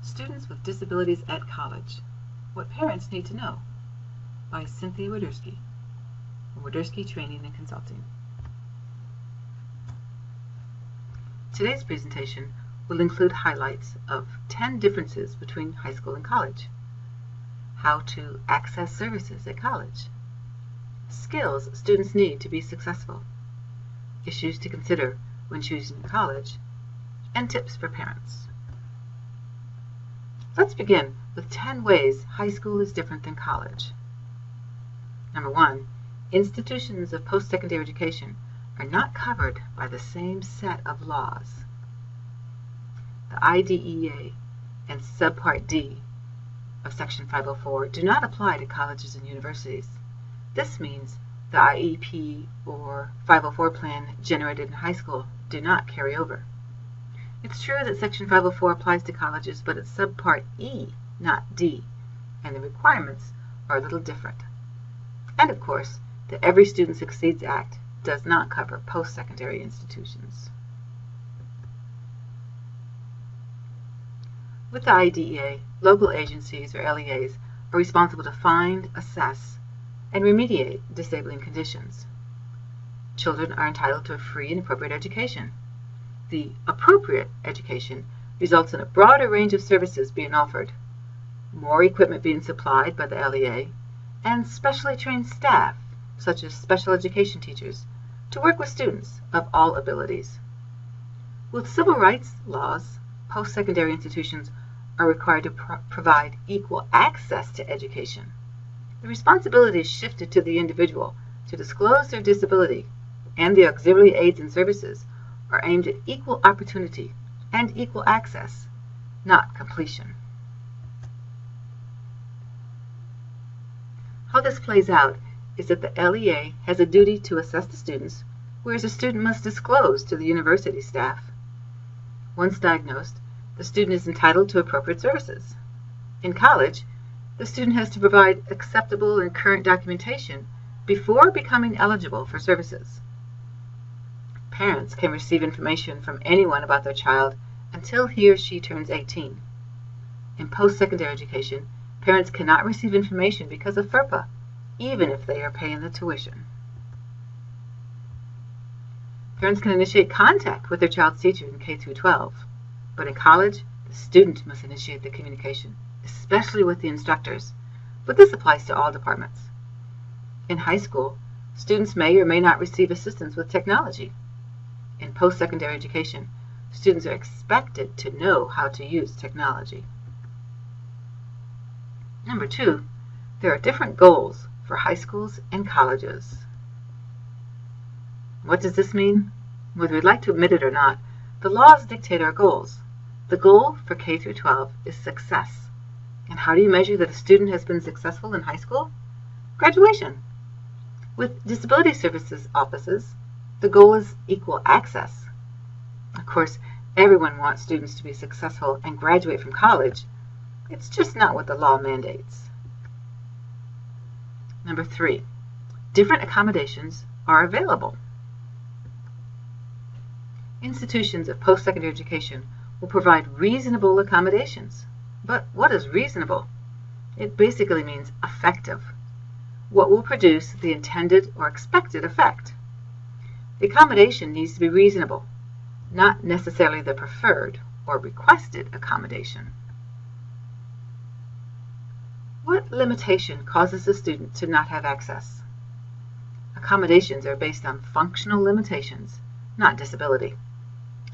Students with Disabilities at College, What Parents Need to Know, by Cynthia Woiderski, Woiderski Training and Consulting. Today's presentation will include highlights of 10 differences between high school and college, how to access services at college, skills students need to be successful, issues to consider when choosing a college, and tips for parents. Let's begin with 10 ways high school is different than college. Number 1, institutions of post-secondary education are not covered by the same set of laws. The IDEA and Subpart D of Section 504 do not apply to colleges and universities. This means the IEP or 504 plan generated in high school do not carry over. It's true that Section 504 applies to colleges, but it's Subpart E, not D, and the requirements are a little different. And of course, the Every Student Succeeds Act does not cover post-secondary institutions. With the IDEA, local agencies or LEAs are responsible to find, assess, and remediate disabling conditions. Children are entitled to a free and appropriate education. The appropriate education results in a broader range of services being offered, more equipment being supplied by the LEA, and specially trained staff, such as special education teachers, to work with students of all abilities. With civil rights laws, post-secondary institutions are required to provide equal access to education. The responsibility is shifted to the individual to disclose their disability, and the auxiliary aids and services are aimed at equal opportunity and equal access, not completion. How this plays out is that the LEA has a duty to assess the students, whereas a student must disclose to the university staff. Once diagnosed, the student is entitled to appropriate services. In college, the student has to provide acceptable and current documentation before becoming eligible for services. Parents can receive information from anyone about their child until he or she turns 18. In post-secondary education, parents cannot receive information because of FERPA, even if they are paying the tuition. Parents can initiate contact with their child's teacher in K through 12, but in college, the student must initiate the communication, especially with the instructors, but this applies to all departments. In high school, students may or may not receive assistance with technology. In post-secondary education, students are expected to know how to use technology. Number 2, there are different goals for high schools and colleges. What does this mean? Whether we'd like to admit it or not, the laws dictate our goals. The goal for K through 12 is success. And how do you measure that a student has been successful in high school? Graduation. With disability services offices, the goal is equal access. Of course, everyone wants students to be successful and graduate from college. It's just not what the law mandates. Number 3, different accommodations are available. Institutions of post-secondary education will provide reasonable accommodations. But what is reasonable? It basically means effective. What will produce the intended or expected effect? The accommodation needs to be reasonable, not necessarily the preferred or requested accommodation. What limitation causes a student to not have access? Accommodations are based on functional limitations, not disability.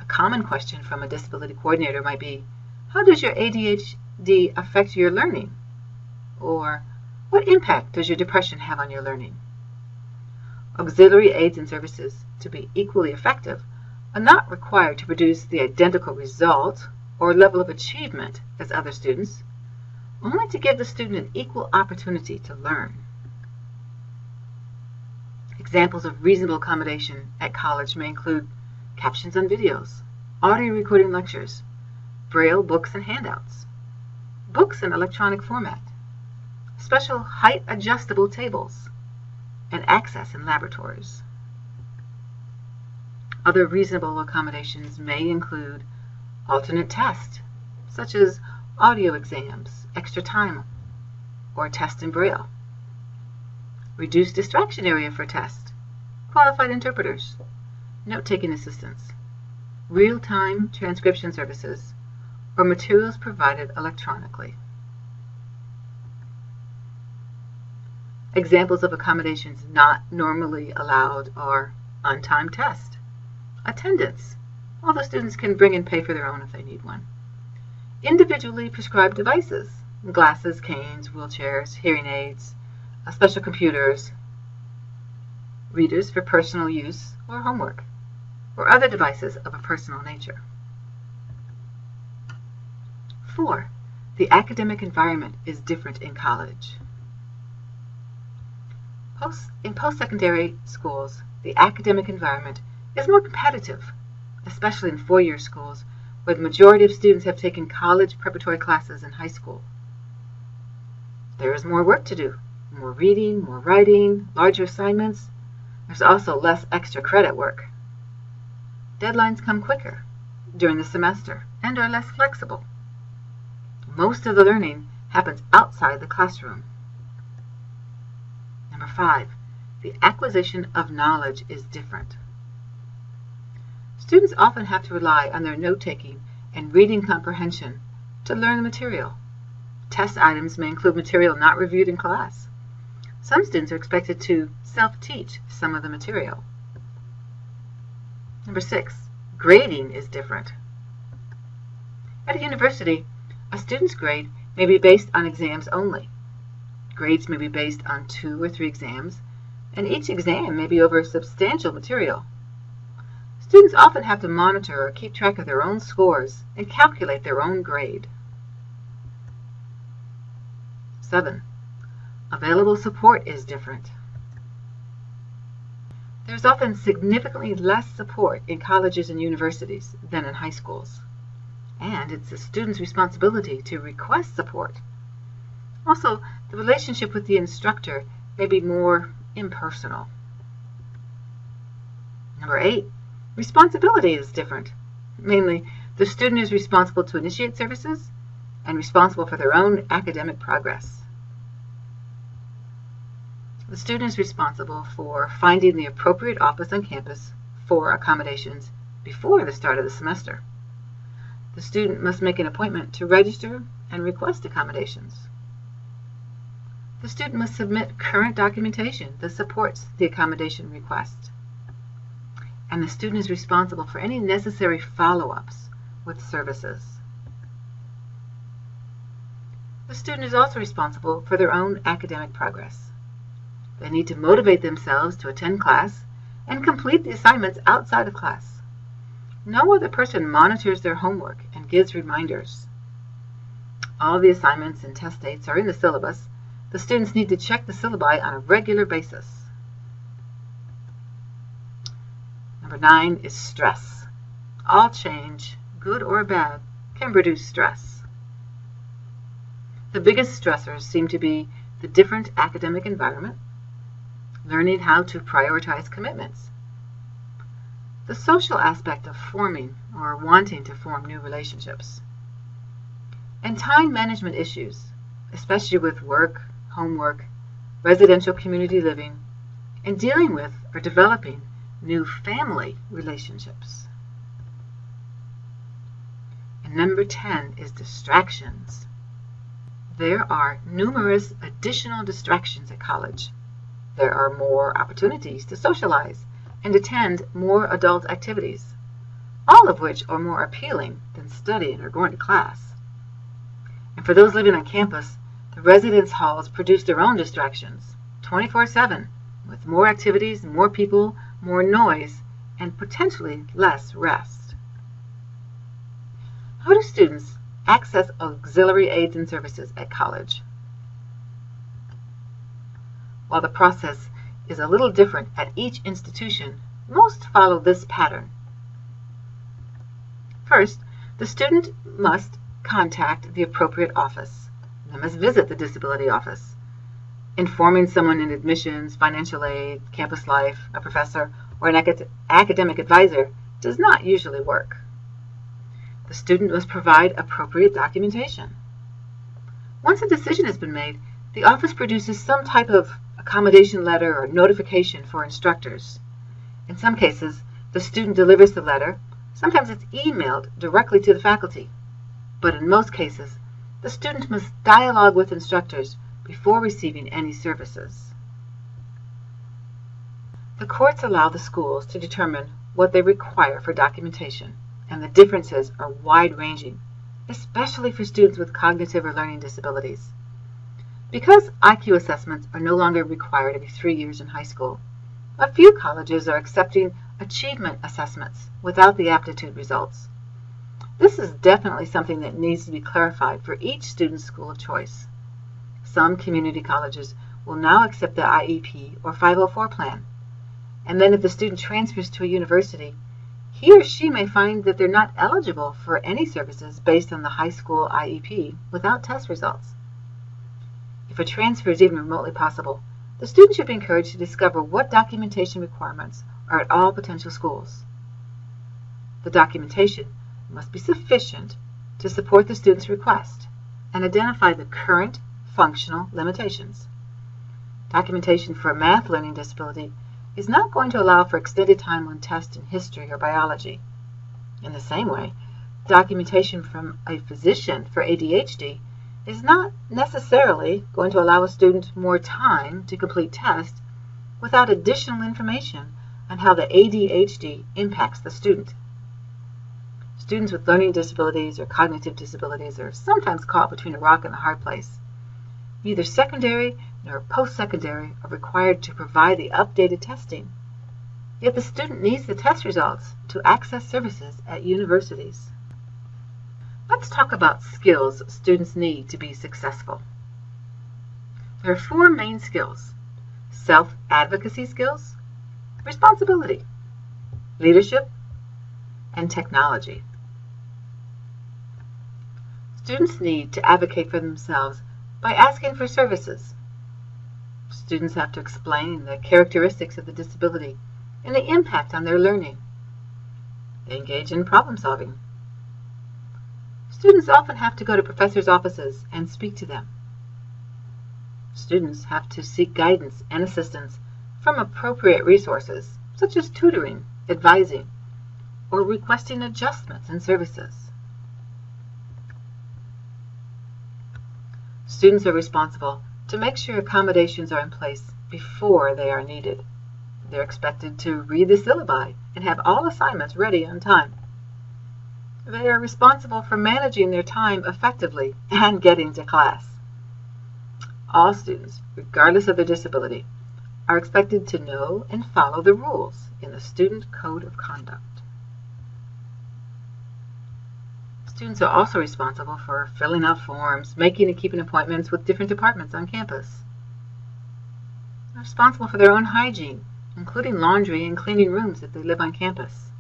A common question from a disability coordinator might be, how does your ADHD affect your learning? Or, what impact does your depression have on your learning? Auxiliary aids and services, to be equally effective, are not required to produce the identical result or level of achievement as other students, only to give the student an equal opportunity to learn. Examples of reasonable accommodation at college may include captions on videos, audio recording lectures, Braille books and handouts, books in electronic format, special height adjustable tables, and access in laboratories. Other reasonable accommodations may include alternate tests, such as audio exams, extra time, or test in Braille. Reduced distraction area for test, qualified interpreters, note-taking assistants, real-time transcription services, or materials provided electronically. Examples of accommodations not normally allowed are on-time test, attendance, although students can bring and pay for their own if they need one, individually prescribed devices, glasses, canes, wheelchairs, hearing aids, special computers, readers for personal use or homework, or other devices of a personal nature. 4. The academic environment is different in college. In post-secondary schools, the academic environment is more competitive, especially in four-year schools where the majority of students have taken college preparatory classes in high school. There is more work to do, more reading, more writing, larger assignments. There's also less extra credit work. Deadlines come quicker during the semester and are less flexible. Most of the learning happens outside the classroom. Number 5, the acquisition of knowledge is different. Students often have to rely on their note-taking and reading comprehension to learn the material. Test items may include material not reviewed in class. Some students are expected to self-teach some of the material. Number 6, grading is different. At a university, a student's grade may be based on exams only. Grades may be based on 2 or 3 exams, and each exam may be over substantial material. Students often have to monitor or keep track of their own scores and calculate their own grade. 7. Available support is different. There's often significantly less support in colleges and universities than in high schools, and it's the student's responsibility to request support. Also, the relationship with the instructor may be more impersonal. Number 8, responsibility is different. Mainly, the student is responsible to initiate services and responsible for their own academic progress. The student is responsible for finding the appropriate office on campus for accommodations before the start of the semester. The student must make an appointment to register and request accommodations. The student must submit current documentation that supports the accommodation request. And the student is responsible for any necessary follow-ups with services. The student is also responsible for their own academic progress. They need to motivate themselves to attend class and complete the assignments outside of class. No other person monitors their homework and gives reminders. All the assignments and test dates are in the syllabus. The students need to check the syllabi on a regular basis. Number 9 is stress. All change, good or bad, can produce stress. The biggest stressors seem to be the different academic environment, learning how to prioritize commitments, the social aspect of forming or wanting to form new relationships, and time management issues, especially with work, homework, residential community living, and dealing with or developing new family relationships. And number 10 is distractions. There are numerous additional distractions at college. There are more opportunities to socialize and attend more adult activities, all of which are more appealing than studying or going to class. And for those living on campus, the residence halls produce their own distractions, 24/7, with more activities, more people, more noise, and potentially less rest. How do students access auxiliary aids and services at college? While the process is a little different at each institution, most follow this pattern. First, the student must contact the appropriate office. They must visit the disability office. Informing someone in admissions, financial aid, campus life, a professor, or an academic advisor does not usually work. The student must provide appropriate documentation. Once a decision has been made, the office produces some type of accommodation letter or notification for instructors. In some cases, the student delivers the letter. Sometimes it's emailed directly to the faculty. But in most cases, the student must dialogue with instructors before receiving any services. The courts allow the schools to determine what they require for documentation, and the differences are wide-ranging, especially for students with cognitive or learning disabilities. Because IQ assessments are no longer required every 3 years in high school, a few colleges are accepting achievement assessments without the aptitude results. This is definitely something that needs to be clarified for each student's school of choice. Some community colleges will now accept the IEP or 504 plan, and then if the student transfers to a university, he or she may find that they're not eligible for any services based on the high school IEP without test results. If a transfer is even remotely possible, the student should be encouraged to discover what documentation requirements are at all potential schools. The documentation must be sufficient to support the student's request and identify the current functional limitations. Documentation for a math learning disability is not going to allow for extended time on tests in history or biology. In the same way, documentation from a physician for ADHD is not necessarily going to allow a student more time to complete tests without additional information on how the ADHD impacts the student. Students with learning disabilities or cognitive disabilities are sometimes caught between a rock and a hard place. Neither secondary nor post-secondary are required to provide the updated testing. Yet the student needs the test results to access services at universities. Let's talk about skills students need to be successful. There are 4 main skills: self-advocacy skills, responsibility, leadership, and technology. Students need to advocate for themselves by asking for services. Students have to explain the characteristics of the disability and the impact on their learning. They engage in problem solving. Students often have to go to professors' offices and speak to them. Students have to seek guidance and assistance from appropriate resources, such as tutoring, advising, or requesting adjustments in services. Students are responsible to make sure accommodations are in place before they are needed. They're expected to read the syllabi and have all assignments ready on time. They are responsible for managing their time effectively and getting to class. All students, regardless of their disability, are expected to know and follow the rules in the Student Code of Conduct. Students are also responsible for filling out forms, making and keeping appointments with different departments on campus. They're responsible for their own hygiene, including laundry and cleaning rooms if they live on campus.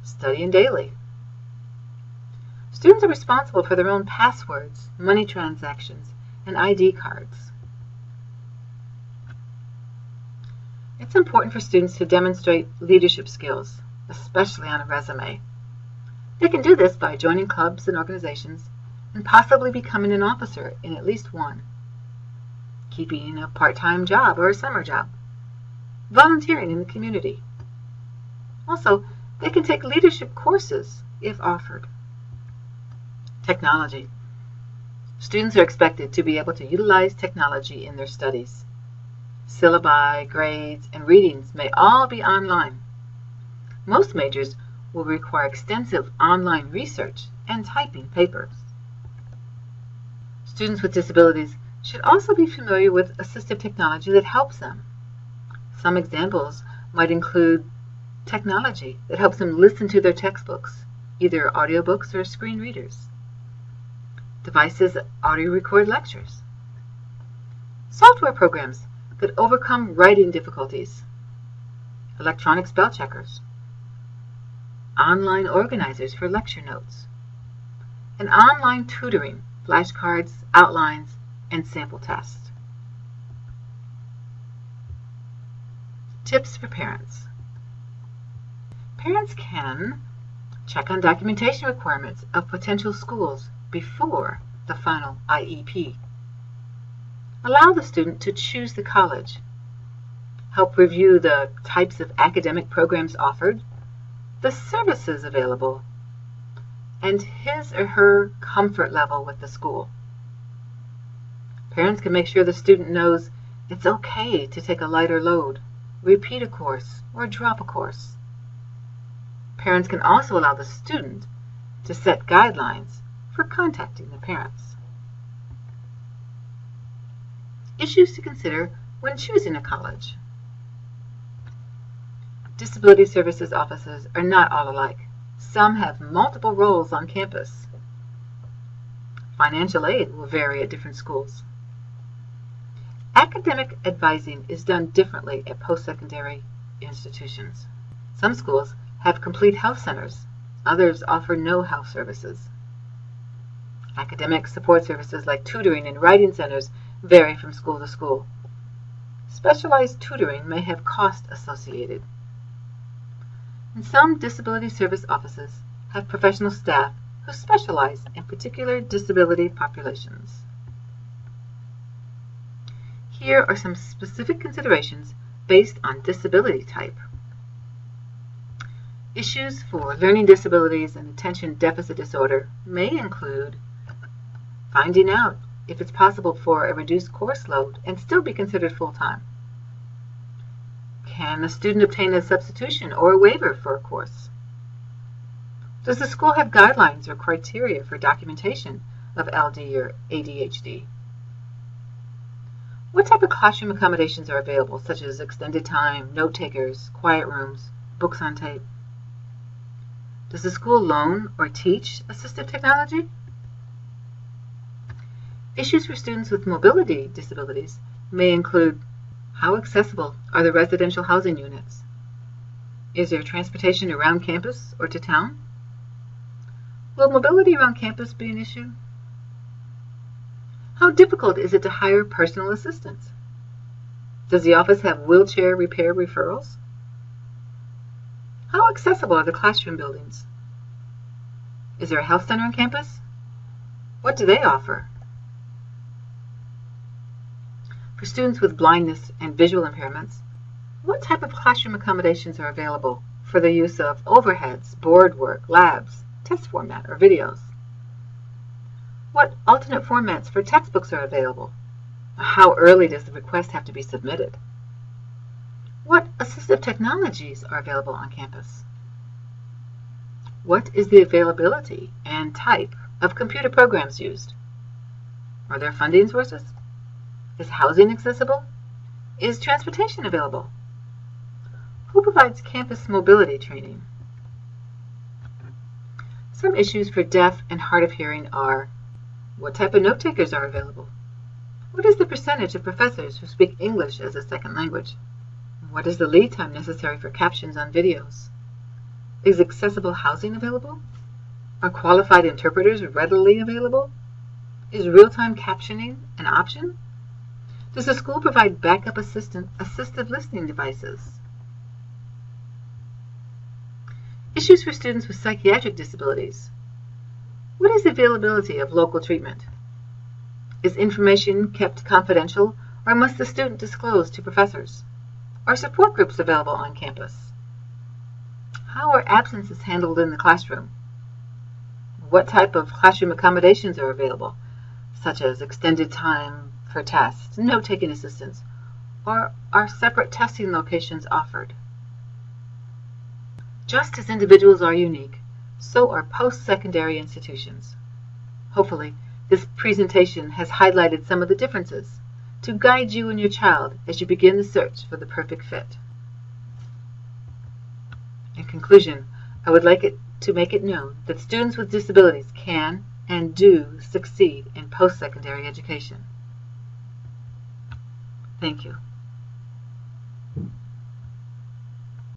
Studying daily. Students are responsible for their own passwords, money transactions, and ID cards. It's important for students to demonstrate leadership skills, especially on a resume. They can do this by joining clubs and organizations and possibly becoming an officer in at least one, keeping a part-time job or a summer job, volunteering in the community. Also, they can take leadership courses if offered. Technology. Students are expected to be able to utilize technology in their studies. Syllabi, grades, and readings may all be online. Most majors will require extensive online research and typing papers. Students with disabilities should also be familiar with assistive technology that helps them. Some examples might include technology that helps them listen to their textbooks, either audiobooks or screen readers. Devices that audio record lectures. Software programs that overcome writing difficulties. Electronic spell checkers. Online organizers for lecture notes. And online tutoring, flashcards, outlines, and sample tests. Tips for parents. Parents can check on documentation requirements of potential schools before the final IEP. Allow the student to choose the college. Help review the types of academic programs offered, the services available, and his or her comfort level with the school. Parents can make sure the student knows it's okay to take a lighter load, repeat a course, or drop a course. Parents can also allow the student to set guidelines for contacting the parents. Issues to consider when choosing a college. Disability services offices are not all alike. Some have multiple roles on campus. Financial aid will vary at different schools. Academic advising is done differently at post-secondary institutions. Some schools have complete health centers. Others offer no health services. Academic support services like tutoring and writing centers vary from school to school. Specialized tutoring may have cost associated. And some disability service offices have professional staff who specialize in particular disability populations. Here are some specific considerations based on disability type. Issues for learning disabilities and attention deficit disorder may include finding out if it's possible for a reduced course load and still be considered full-time. Can a student obtain a substitution or a waiver for a course? Does the school have guidelines or criteria for documentation of LD or ADHD? What type of classroom accommodations are available, such as extended time, note takers, quiet rooms, books on tape? Does the school loan or teach assistive technology? Issues for students with mobility disabilities may include how accessible are the residential housing units? Is there transportation around campus or to town? Will mobility around campus be an issue? How difficult is it to hire personal assistants? Does the office have wheelchair repair referrals? How accessible are the classroom buildings? Is there a health center on campus? What do they offer? For students with blindness and visual impairments, what type of classroom accommodations are available for the use of overheads, board work, labs, test format, or videos? What alternate formats for textbooks are available? How early does the request have to be submitted? What assistive technologies are available on campus? What is the availability and type of computer programs used? Are there funding sources? Is housing accessible? Is transportation available? Who provides campus mobility training? Some issues for deaf and hard of hearing are: what type of note takers are available? What is the percentage of professors who speak English as a second language? What is the lead time necessary for captions on videos? Is accessible housing available? Are qualified interpreters readily available? Is real-time captioning an option? Does the school provide backup assistive listening devices? Issues for students with psychiatric disabilities. What is the availability of local treatment? Is information kept confidential, or must the student disclose to professors? Are support groups available on campus? How are absences handled in the classroom? What type of classroom accommodations are available, such as extended time for tests, note-taking assistance, or are separate testing locations offered? Just as individuals are unique, so are post-secondary institutions. Hopefully, this presentation has highlighted some of the differences to guide you and your child as you begin the search for the perfect fit. In conclusion, I would like to make it known that students with disabilities can and do succeed in post-secondary education. Thank you.